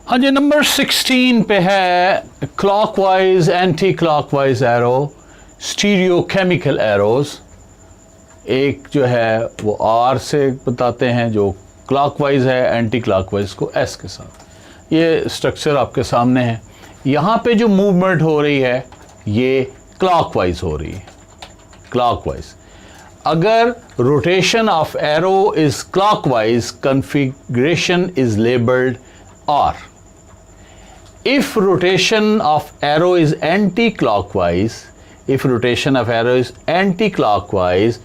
हाँ जी, नंबर 16 पे है clockwise anti clockwise arrow, stereochemical arrows. एक जो है वो आर से बताते हैं जो क्लॉकवाइज है, एंटी क्लॉकवाइज को एस के साथ। ये स्ट्रक्चर आपके सामने है। यहाँ पे जो मूवमेंट हो रही है ये क्लॉकवाइज हो रही है, क्लॉकवाइज। अगर rotation of arrow is clockwise, configuration is labeled R. If rotation of arrow is anti-clockwise, if rotation of arrow is anti-clockwise,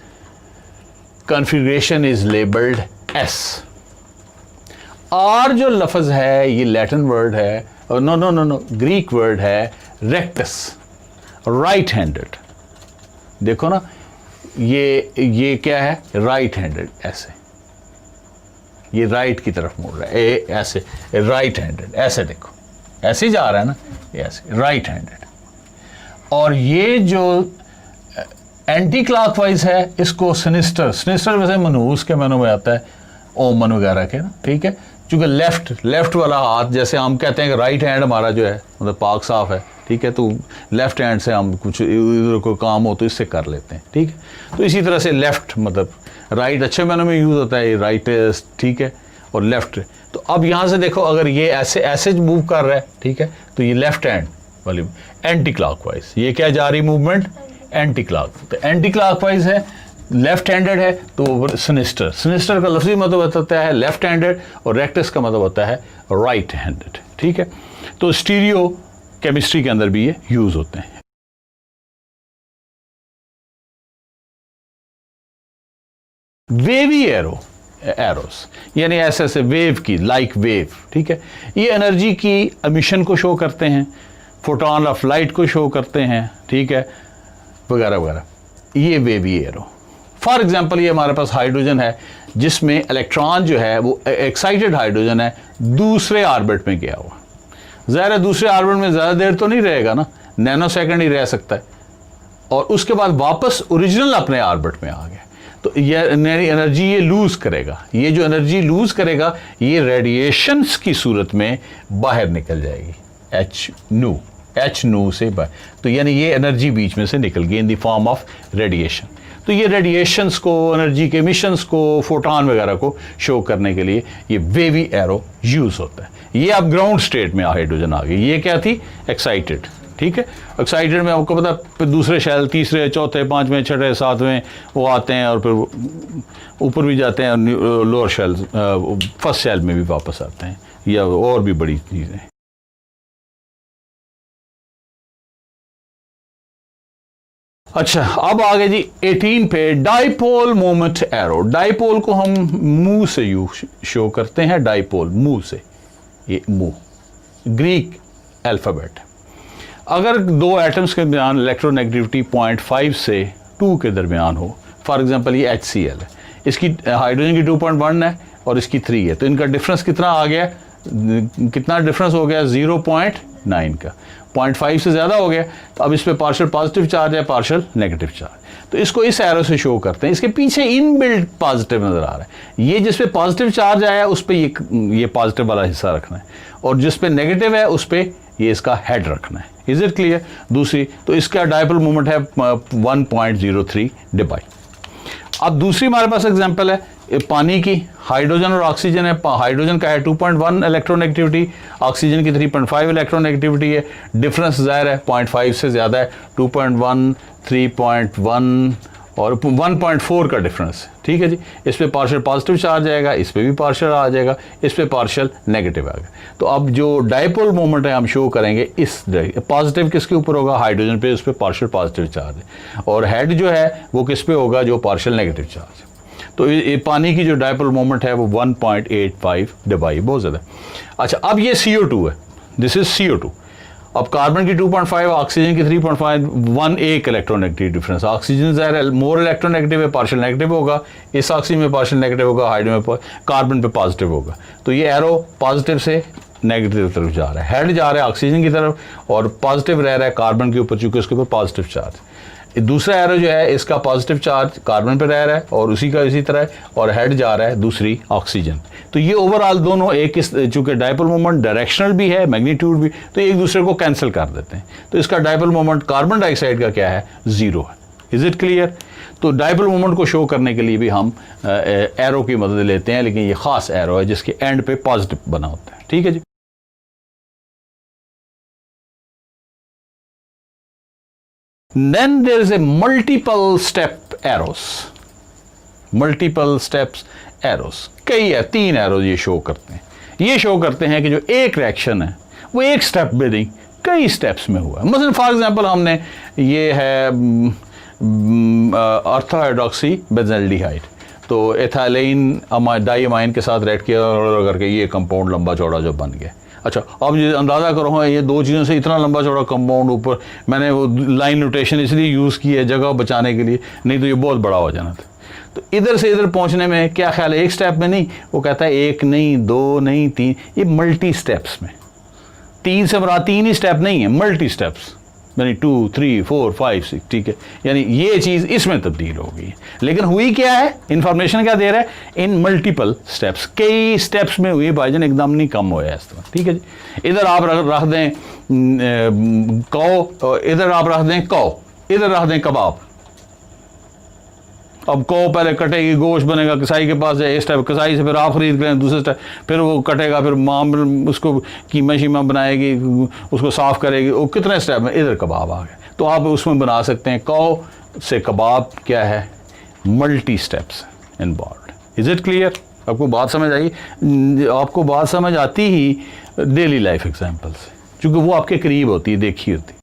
configuration is labeled S. R जो लफ्ज़ है ये लैटिन वर्ड है, और नो ग्रीक वर्ड है rectus, right handed. देखो ना, ये क्या है, राइट हैंडेड, ऐसे ये राइट की तरफ मुड़ रहा है, ऐसे राइट हैंडेड, ऐसे देखो ऐसे ही जा रहा है ना, ऐसे राइट हैंडेड। और ये जो एंटी क्लॉकवाइज है इसको सिनिस्टर, सिनिस्टर वैसे मनहूस के मानों में आता है, ओमन वगैरह के ना, ठीक है। चूँकि लेफ्ट वाला हाथ, जैसे हम कहते हैं कि राइट हैंड हमारा जो है मतलब पाक साफ है, ठीक है, तो लेफ्ट हैंड से हम कुछ इधर कोई काम हो तो इससे कर लेते हैं, ठीक है। तो इसी तरह से लेफ्ट मतलब राइट अच्छे मानों में यूज़ होता है, राइट, ठीक है, और लेफ्ट। तो अब यहाँ से देखो, अगर ये ऐसे मूव कर रहा है, ठीक है, तो ये लेफ्ट हैंड वाली एंटी क्लॉकवाइज, ये क्या जा रही मूवमेंट, एंटी क्लॉक। तो एंटी क्लॉकवाइज है, लेफ्ट हैंडेड है, तो सिनिस्टर, सिनिस्टर का लफ्ज़ी मतलब होता है लेफ्ट हैंडेड, और रेक्टस का मतलब होता है राइट हैंडेड, ठीक है। तो स्टीरियो केमिस्ट्री के अंदर भी ये यूज़ होते हैं। वेवी एरोस यानी ऐसे वेव की, लाइक वेव, ठीक है। ये एनर्जी की एमिशन को शो करते हैं, फोटोन ऑफ लाइट को शो करते हैं, ठीक है, वगैरह वगैरह। ये वेवी एरो। फॉर एग्जांपल ये हमारे पास हाइड्रोजन है जिसमें इलेक्ट्रॉन जो है वो एक्साइटेड हाइड्रोजन है, दूसरे ऑर्बिट में गया हुआ। ज़ाहिर है दूसरे ऑर्बिट में ज़्यादा देर तो नहीं रहेगा ना, नैनो सेकंड ही रह सकता है, और उसके बाद वापस ओरिजिनल अपने ऑर्बिट में आ गया। तो ये एनर्जी ये लूज़ करेगा, ये जो एनर्जी लूज़ करेगा ये रेडिएशंस की सूरत में बाहर निकल जाएगी, एच नू से बाहर। तो यानी ये एनर्जी बीच में से निकल गई in the form of radiation. तो ये रेडिएशंस को, एनर्जी के एमिशंस को, फोटोन वगैरह को शो करने के लिए ये वेवी एरो यूज़ होता है। ये अब ग्राउंड स्टेट में हाइड्रोजन आ गई, ये क्या थी, एक्साइटेड, ठीक है। एक्साइटेड में आपको पता, फिर दूसरे शैल, तीसरे, चौथे, पांचवें, छठे, सातवें वो आते हैं, और फिर ऊपर भी जाते हैं, और लोअर शैल, फर्स्ट शैल में भी वापस आते हैं, या और भी बड़ी चीज़ें। अच्छा, अब आगे जी 18 पे डाइपोल मोमेंट एरो। डाइपोल को हम मुंह से शो करते हैं, डाइपोल मुंह से, ये मुंह ग्रीक अल्फ़ाबेट। अगर दो एटम्स के दरमियान इलेक्ट्रोनेगेटिविटी 0.5 से 2 के दरमियान हो, फॉर एग्जांपल ये HCl है, इसकी हाइड्रोजन की 2.1 है और इसकी 3 है, तो इनका डिफरेंस कितना आ गया, कितना डिफरेंस हो गया, 0.9 का। 0.5 से ज़्यादा हो गया, तो अब इस पर पार्शियल पॉजिटिव चार्ज है, पार्शियल नेगेटिव चार्ज। तो इसको इस एरो से शो करते हैं। इसके पीछे इनबिल्ट पॉजिटिव नज़र आ रहा है, ये जिस पे पॉजिटिव चार्ज आया उस पर ये पॉजिटिव वाला हिस्सा रखना है, और जिस पे नेगेटिव है उस पर ये इसका हेड रखना है। Is it clear. दूसरी, तो इसका डाइपोल मोमेंट है 1.03 डिबाई। अब दूसरी हमारे पास एग्जांपल है पानी की, हाइड्रोजन और ऑक्सीजन है। हाइड्रोजन का है 2.1 इलेक्ट्रोनेगेटिविटी, ऑक्सीजन की 3.5 इलेक्ट्रोनेगेटिविटी है। डिफरेंस ज़ाहिर है 0.5 से ज़्यादा है, 2.1, 3.1 और 1.4 का डिफरेंस, ठीक है जी। इस पे पार्शियल पॉजिटिव चार्ज आएगा, इस पे भी पार्शियल आ जाएगा, इस पे पार्शियल नेगेटिव आएगा। तो अब जो डाइपोल मोमेंट है हम शो करेंगे इस पॉजिटिव किसके ऊपर होगा, हाइड्रोजन पे, उस पर पार्शियल पॉजिटिव चार्ज है, और हेड जो है वो किस पे होगा, जो पार्शियल नेगेटिव चार्ज है। तो ये पानी की जो डाइपोल मोमेंट है वो 1.85 डिबाई, बहुत ज़्यादा। अच्छा, अब ये CO2 है, दिस इज CO2। अब कार्बन की 2.5, ऑक्सीजन की 3.5, 1 एक इलेक्ट्रोनेगेटिव डिफरेंस। ऑक्सीजन ज़ाहिर मोर इलेक्ट्रोनेगेटिव है, पार्शियल नेगेटिव होगा, इस ऑक्सीजन में पार्शियल नेगेटिव होगा, हाइड्रोजन में, कार्बन पे पॉजिटिव होगा। तो ये एरो पॉजिटिव से नेगेटिव तरफ जा रहा है, हेड जा रहा है ऑक्सीजन की तरफ, और पॉजिटिव रह रहा है कार्बन के ऊपर, चूंकि उसके ऊपर पॉजिटिव चार्ज। दूसरा एरो जो है इसका पॉजिटिव चार्ज कार्बन पे रह रहा है और उसी का इसी तरह है, और हेड जा रहा है दूसरी ऑक्सीजन। तो ये ओवरऑल दोनों एक चूंकि डाइपोल मोमेंट डायरेक्शनल भी है, मैग्नीट्यूड भी, तो एक दूसरे को कैंसिल कर देते हैं। तो इसका डाइपोल मोमेंट कार्बन डाइऑक्साइड का क्या है, 0 है। Is it clear? तो डाइपोल मोमेंट को शो करने के लिए भी हम एरो की मदद लेते हैं, लेकिन ये खास एरो है जिसके एंड पे पॉजिटिव बना होता है। ठीक है जी। Then there is a multiple step arrows, multiple steps arrows, कई है, 3 एरोज ये शो करते हैं। ये शो करते हैं कि जो एक रिएक्शन है वो एक स्टेप में नहीं कई स्टेप्स में हुआ है। मतलब फॉर एग्जांपल हमने ये है ऑर्थोहाइड्रोक्सी बेंजल्डिहाइड, तो एथाइलिन डाइअमाइन के साथ रेड किया करके ये कंपाउंड लंबा चौड़ा जो बन गया। अच्छा, अब ये अंदाज़ा करो ये 2 चीज़ों से इतना लंबा चौड़ा कंपाउंड, ऊपर मैंने वो लाइन नोटेशन इसलिए यूज़ की है जगह बचाने के लिए, नहीं तो ये बहुत बड़ा हो जाना था। तो इधर से इधर पहुंचने में क्या ख्याल है, एक स्टेप में नहीं, वो कहता है 1 नहीं 2 नहीं 3, ये मल्टी स्टेप्स में। 3 से बड़ा 3 ही स्टेप नहीं है, मल्टी स्टेप्स, यानी 2 3 4 5 6। ठीक है, यानी ये चीज़ इसमें तब्दील हो गई। लेकिन हुई क्या है, इंफॉर्मेशन क्या दे रहा है, इन मल्टीपल स्टेप्स, कई स्टेप्स में हुई भाईजान, एकदम नहीं कम हुआ है इस तरह। ठीक है जी। इधर आप रख दें कौ, इधर आप रख दें कौ, इधर रख दें कबाब। अब कौ पहले कटेगी, गोश्त बनेगा, कसाई के पास जाए, स्टेप कसाई से फिर आप खरीद करें, दूसरे स्टेप फिर वो कटेगा, फिर माम उसको कीमा शीमा बनाएगी, उसको साफ़ करेगी, वो कितने स्टेप में, इधर कबाब आ गए। तो आप उसमें बना सकते हैं कौ से कबाब क्या है, multi steps involved. Is it clear? आपको बात समझ आई? आपको बात समझ आती ही डेली लाइफ एग्जाम्पल से, क्योंकि वो आपके करीब होती है, देखी होती है।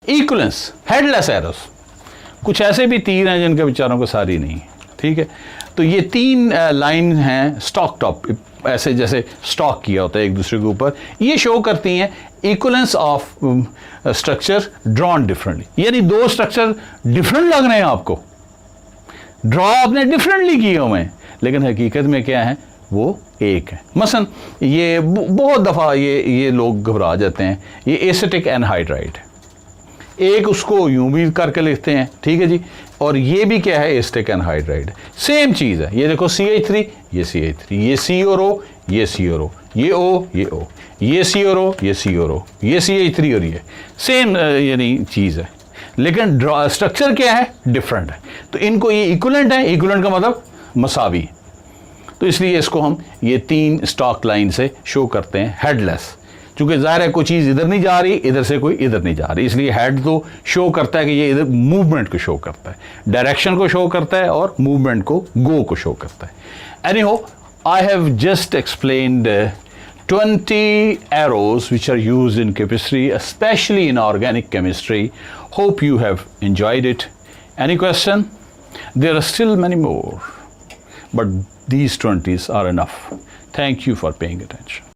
इक्विवेलेंस, हेडलेस एरोस, कुछ ऐसे भी तीर हैं जिनके विचारों को सारी नहीं है। ठीक है, तो ये 3 लाइन हैं स्टॉक टॉप, ऐसे जैसे स्टॉक किया होता है एक दूसरे के ऊपर। ये शो करती हैं equivalence of structure drawn differently, यानी 2 स्ट्रक्चर डिफरेंट लग रहे हैं आपको, ड्रॉ आपने डिफरेंटली किए हुए हैं, लेकिन हकीकत में क्या है, वो एक है। मसलन ये बहुत दफ़ा ये लोग घबरा जाते हैं, ये एसिटिक एनहाइड्राइड है, एक उसको यूं भी करके लिखते हैं। ठीक है जी, और ये भी क्या है, एसिटिक एनहाइड्राइड, सेम चीज़ है। ये देखो CH3, ये CH3, ये C और O, ये C और O, ये O, ये O, ये C और O, ये C और O, ये CH3 और ये सेम यानी चीज़ है, लेकिन स्ट्रक्चर क्या है, डिफरेंट है। तो इनको ये इक्विवेलेंट है, इक्विवेलेंट का मतलब मसावी, तो इसलिए इसको हम ये 3 स्टॉक लाइन से शो करते हैं हेडलेस। क्योंकि ज़ाहिर है कोई चीज़ इधर नहीं जा रही, इधर से कोई इधर नहीं जा रही, इसलिए हेड तो शो करता है कि ये इधर मूवमेंट को शो करता है, डायरेक्शन को शो करता है और मूवमेंट को गो को शो करता है। Anyhow, I have just explained 20 arrows which are used in chemistry, especially in organic chemistry. Hope you have enjoyed it. Any question? There are still many more, but these 20s are enough. Thank you for paying attention.